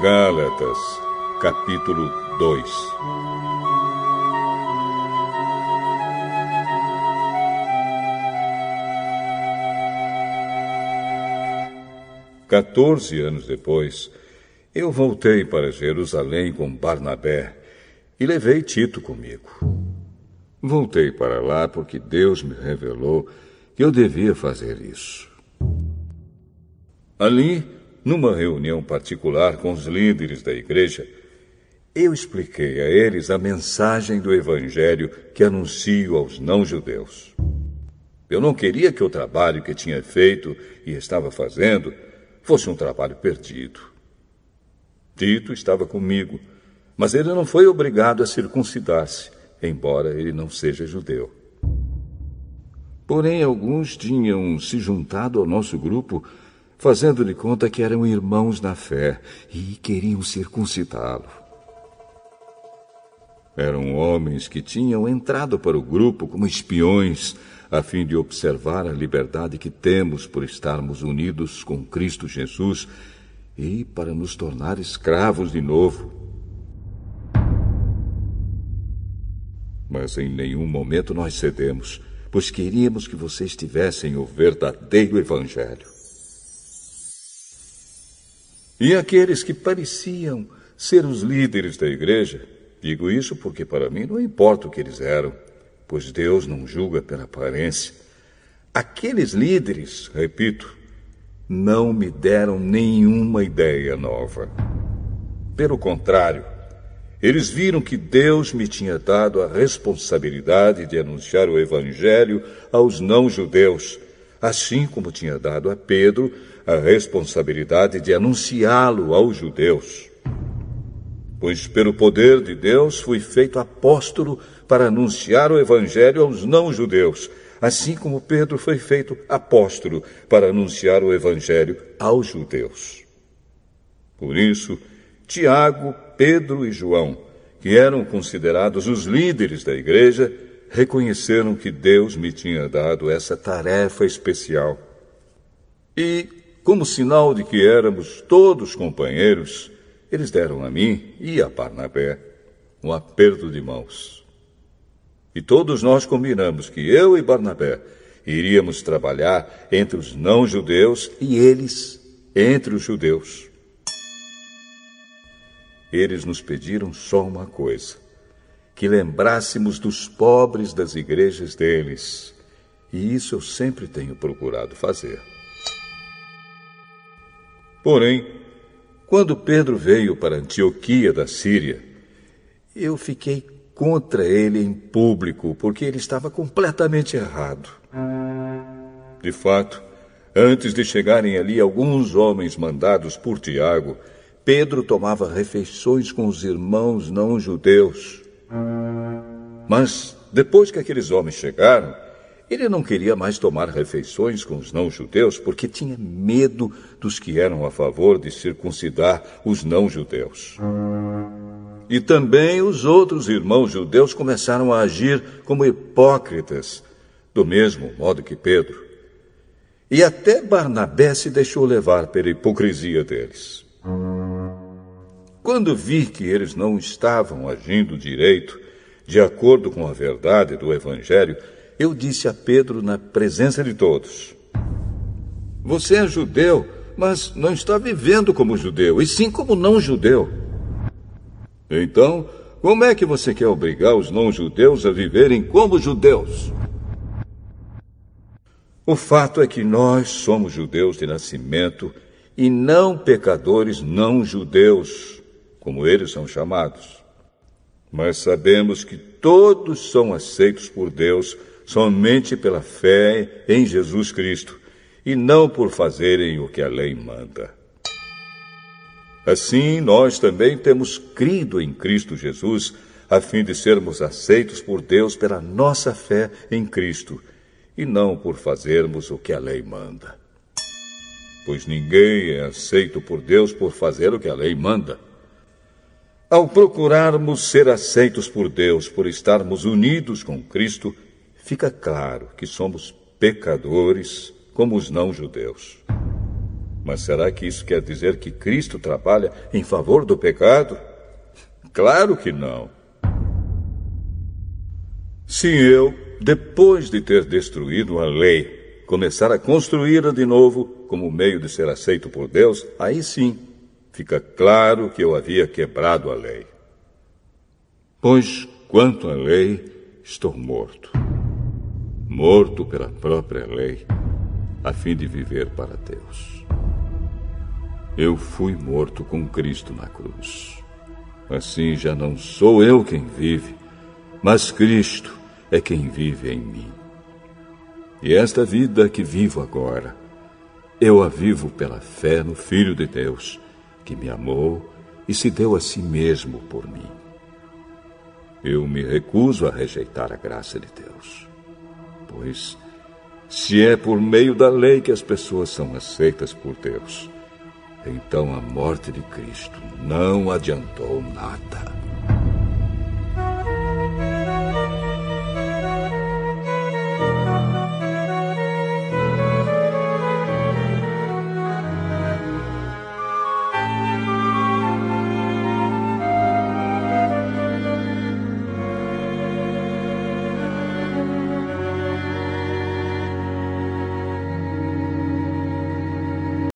Gálatas, capítulo 2. Quatorze anos depois, eu voltei para Jerusalém com Barnabé e levei Tito comigo. Voltei para lá porque Deus me revelou que eu devia fazer isso. Ali, numa reunião particular com os líderes da igreja, eu expliquei a eles a mensagem do Evangelho que anuncio aos não-judeus. Eu não queria que o trabalho que tinha feito e estava fazendo fosse um trabalho perdido. Tito estava comigo, mas ele não foi obrigado a circuncidar-se, embora ele não seja judeu. Porém, alguns tinham se juntado ao nosso grupo, fazendo de conta que eram irmãos na fé e queriam circuncidá-lo. Eram homens que tinham entrado para o grupo como espiões, a fim de observar a liberdade que temos por estarmos unidos com Cristo Jesus e para nos tornar escravos de novo. Mas em nenhum momento nós cedemos, pois queríamos que vocês tivessem o verdadeiro Evangelho. E aqueles que pareciam ser os líderes da igreja, digo isso porque para mim não importa o que eles eram, pois Deus não julga pela aparência. Aqueles líderes, repito, não me deram nenhuma ideia nova. Pelo contrário, eles viram que Deus me tinha dado a responsabilidade de anunciar o Evangelho aos não-judeus, assim como tinha dado a Pedro a responsabilidade de anunciá-lo aos judeus. Pois pelo poder de Deus fui feito apóstolo para anunciar o Evangelho aos não-judeus, assim como Pedro foi feito apóstolo para anunciar o Evangelho aos judeus. Por isso, Tiago, Pedro e João, que eram considerados os líderes da igreja, reconheceram que Deus me tinha dado essa tarefa especial. E, como sinal de que éramos todos companheiros, eles deram a mim e a Barnabé um aperto de mãos. E todos nós combinamos que eu e Barnabé iríamos trabalhar entre os não-judeus e eles entre os judeus. Eles nos pediram só uma coisa: que lembrássemos dos pobres das igrejas deles. E isso eu sempre tenho procurado fazer. Porém, quando Pedro veio para Antioquia da Síria, eu fiquei contra ele em público, porque ele estava completamente errado. De fato, antes de chegarem ali alguns homens mandados por Tiago, Pedro tomava refeições com os irmãos não-judeus. Mas, depois que aqueles homens chegaram, ele não queria mais tomar refeições com os não-judeus porque tinha medo dos que eram a favor de circuncidar os não-judeus. E também os outros irmãos judeus começaram a agir como hipócritas, do mesmo modo que Pedro. E até Barnabé se deixou levar pela hipocrisia deles. Quando vi que eles não estavam agindo direito, de acordo com a verdade do Evangelho, eu disse a Pedro na presença de todos: você é judeu, mas não está vivendo como judeu, e sim como não-judeu. Então, como é que você quer obrigar os não-judeus a viverem como judeus? O fato é que nós somos judeus de nascimento e não pecadores não-judeus, como eles são chamados. Mas sabemos que todos são aceitos por Deus somente pela fé em Jesus Cristo, e não por fazerem o que a lei manda. Assim, nós também temos crido em Cristo Jesus, a fim de sermos aceitos por Deus pela nossa fé em Cristo, e não por fazermos o que a lei manda. Pois ninguém é aceito por Deus por fazer o que a lei manda. Ao procurarmos ser aceitos por Deus por estarmos unidos com Cristo, fica claro que somos pecadores como os não-judeus. Mas será que isso quer dizer que Cristo trabalha em favor do pecado? Claro que não. Se eu, depois de ter destruído a lei, começar a construí-la de novo como meio de ser aceito por Deus, aí sim fica claro que eu havia quebrado a lei. Pois, quanto à lei, estou morto. Morto pela própria lei, a fim de viver para Deus. Eu fui morto com Cristo na cruz. Assim já não sou eu quem vive, mas Cristo é quem vive em mim. E esta vida que vivo agora, eu a vivo pela fé no Filho de Deus, que me amou e se deu a si mesmo por mim. Eu me recuso a rejeitar a graça de Deus, pois se é por meio da lei que as pessoas são aceitas por Deus, então a morte de Cristo não adiantou nada.